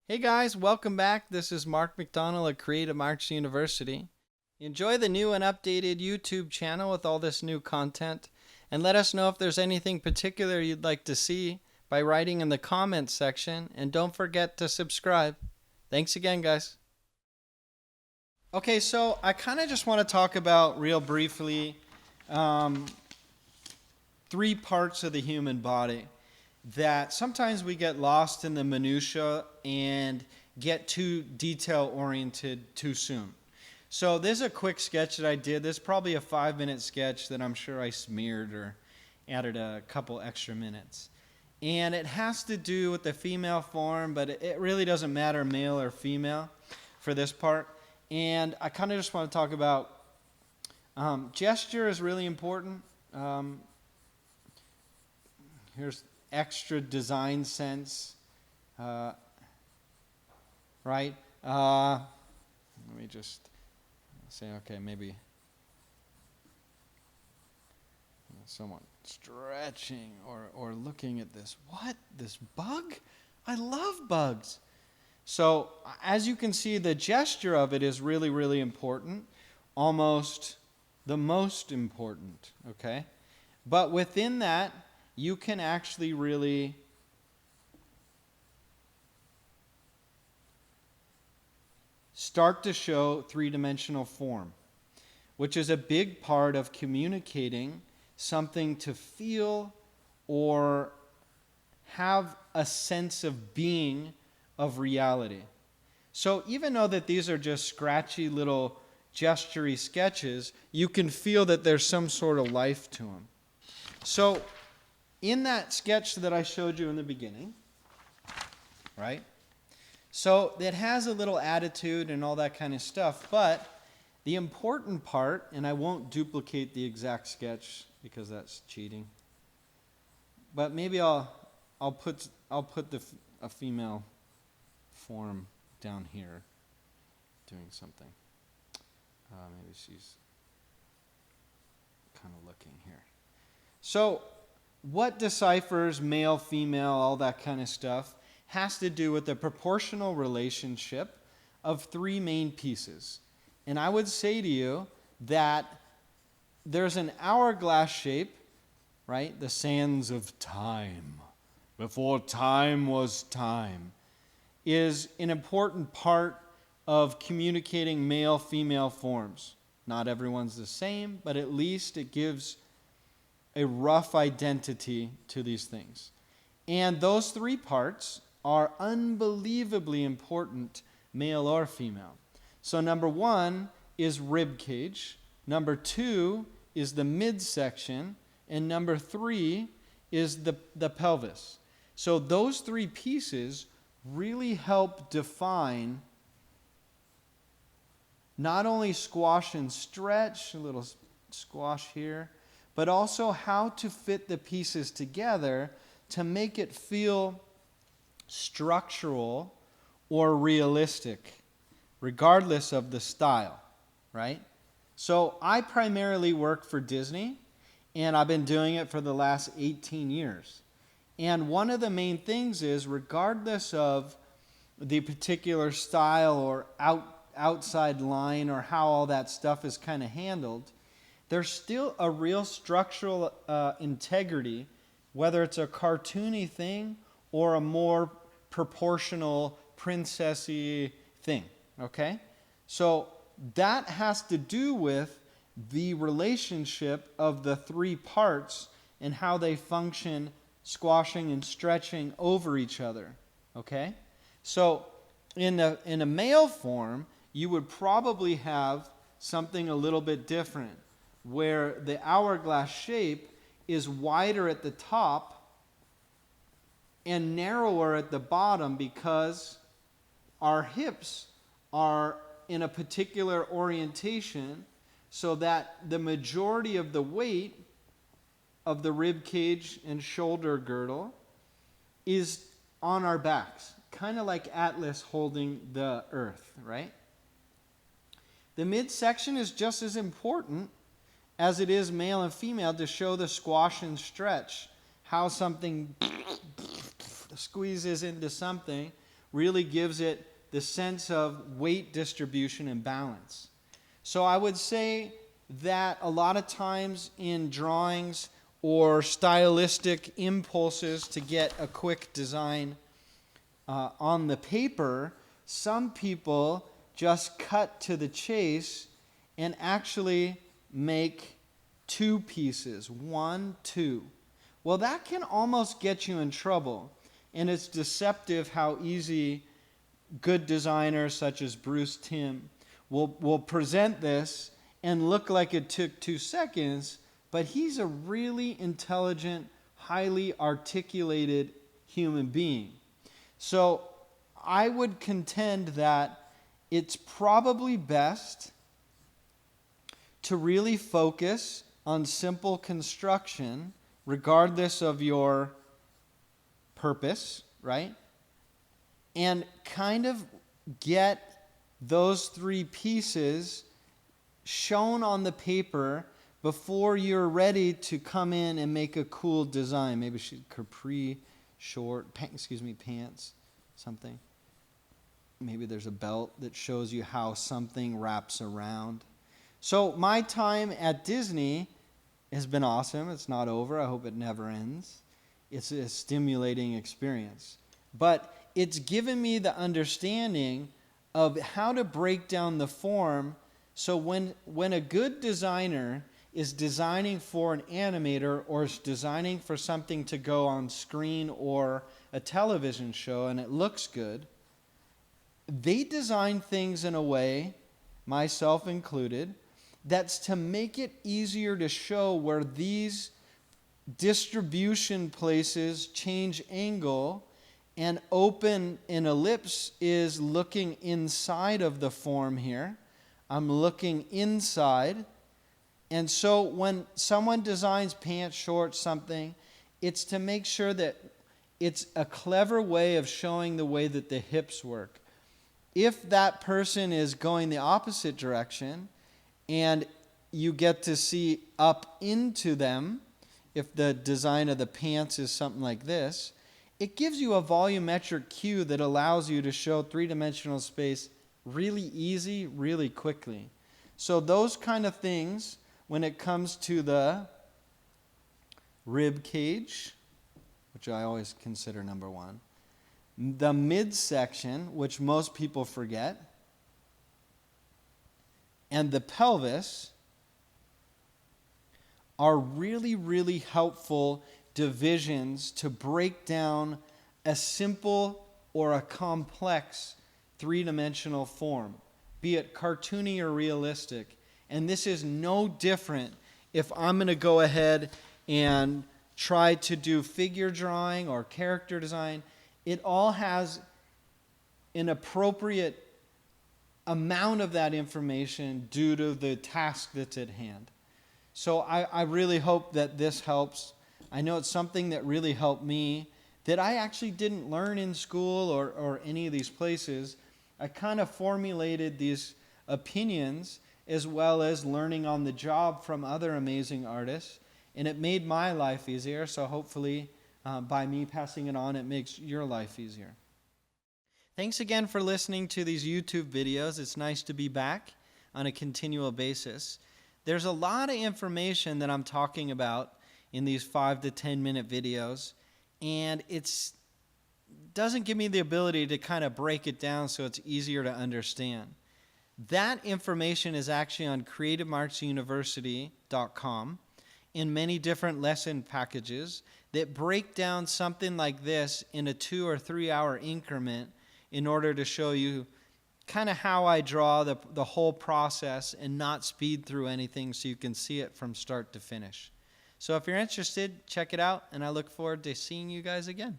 Hey guys, welcome back. This is Mark McDonnell at Cre8tiveMarks University. Enjoy the new and updated YouTube channel with all this new content, and let us know if there's anything particular you'd like to see by writing in the comments section, and don't forget to subscribe. Thanks again, guys. Okay, so I kind of just want to talk about real briefly three parts of the human body that sometimes we get lost in the minutia and get too detail oriented too soon. So this is a quick sketch that I did. This is probably a 5-minute sketch that I'm sure I smeared or added a couple extra minutes. And it has to do with the female form, but it really doesn't matter male or female for this part. And I kind of just want to talk about gesture is really important. Here's extra design sense, right? Let me just say, okay, maybe someone stretching or looking at this. What? This bug? I love bugs. So as you can see, the gesture of it is really, really important, almost the most important, okay? But within that, you can actually really start to show three-dimensional form, which is a big part of communicating something to feel or have a sense of being of reality. So even though that these are just scratchy little gestury sketches, you can feel that there's some sort of life to them. So in that sketch that I showed you in the beginning, right? So it has a little attitude and all that kind of stuff, but the important part, and I won't duplicate the exact sketch because that's cheating, but maybe I'll put a female form down here doing something. Maybe she's kind of looking here. So what deciphers male, female, all that kind of stuff has to do with the proportional relationship of three main pieces. And I would say to you that there's an hourglass shape, right? The sands of time, before time was time, is an important part of communicating male-female forms. Not everyone's the same, but at least it gives a rough identity to these things. And those three parts are unbelievably important, male or female. So number one is rib cage, number two is the midsection, and number three is the pelvis. So those three pieces really help define not only squash and stretch, a little squash here, but also how to fit the pieces together to make it feel structural or realistic, regardless of the style, right? So I primarily work for Disney, and I've been doing it for the last 18 years. And one of the main things is, regardless of the particular style or outside line or how all that stuff is kind of handled, there's still a real structural integrity, whether it's a cartoony thing or a more proportional princessy thing, okay? So that has to do with the relationship of the three parts and how they function squashing and stretching over each other, okay? So in a male form, you would probably have something a little bit different, where the hourglass shape is wider at the top and narrower at the bottom because our hips are in a particular orientation so that the majority of the weight of the rib cage and shoulder girdle is on our backs, kind of like Atlas holding the earth, right? The midsection is just as important as it is male and female to show the squash and stretch, how something squeezes into something really gives it the sense of weight distribution and balance. So I would say that a lot of times in drawings or stylistic impulses to get a quick design on the paper, some people just cut to the chase and actually make two pieces, 1, 2. Well, that can almost get you in trouble, and it's deceptive how easy good designers such as Bruce Timm will present this and look like it took 2 seconds, but he's a really intelligent, highly articulated human being. So I would contend that it's probably best to really focus on simple construction, regardless of your purpose, right? And kind of get those 3 pieces shown on the paper before you're ready to come in and make a cool design. Maybe capri pants, something. Maybe there's a belt that shows you how something wraps around. So my time at Disney has been awesome. It's not over. I hope it never ends. It's a stimulating experience. But it's given me the understanding of how to break down the form. So when a good designer is designing for an animator or is designing for something to go on screen or a television show and it looks good, they design things in a way, myself included, that's to make it easier to show where these distribution places change angle, and open an ellipse is looking inside of the form here. I'm looking inside. And so when someone designs pants, shorts, something, it's to make sure that it's a clever way of showing the way that the hips work. If that person is going the opposite direction and you get to see up into them, if the design of the pants is something like this, it gives you a volumetric cue that allows you to show 3-dimensional space really easy, really quickly. So those kind of things, when it comes to the rib cage, which I always consider number 1, the midsection, which most people forget, and the pelvis are really, really helpful divisions to break down a simple or a complex 3-dimensional form, be it cartoony or realistic. And this is no different if I'm going to go ahead and try to do figure drawing or character design. It all has an appropriate amount of that information due to the task that's at hand. So I really hope that this helps. I know it's something that really helped me that I actually didn't learn in school or any of these places. I kind of formulated these opinions as well as learning on the job from other amazing artists, and it made my life easier. So hopefully by me passing it on, it makes your life easier. Thanks again for listening to these YouTube videos. It's nice to be back on a continual basis. There's a lot of information that I'm talking about in these 5 to 10 minute videos, and it doesn't give me the ability to kind of break it down so it's easier to understand. That information is actually on Cre8tiveMarksUniversity.com in many different lesson packages that break down something like this in a 2 or 3 hour increment in order to show you kind of how I draw the whole process and not speed through anything so you can see it from start to finish. So if you're interested, check it out, and I look forward to seeing you guys again.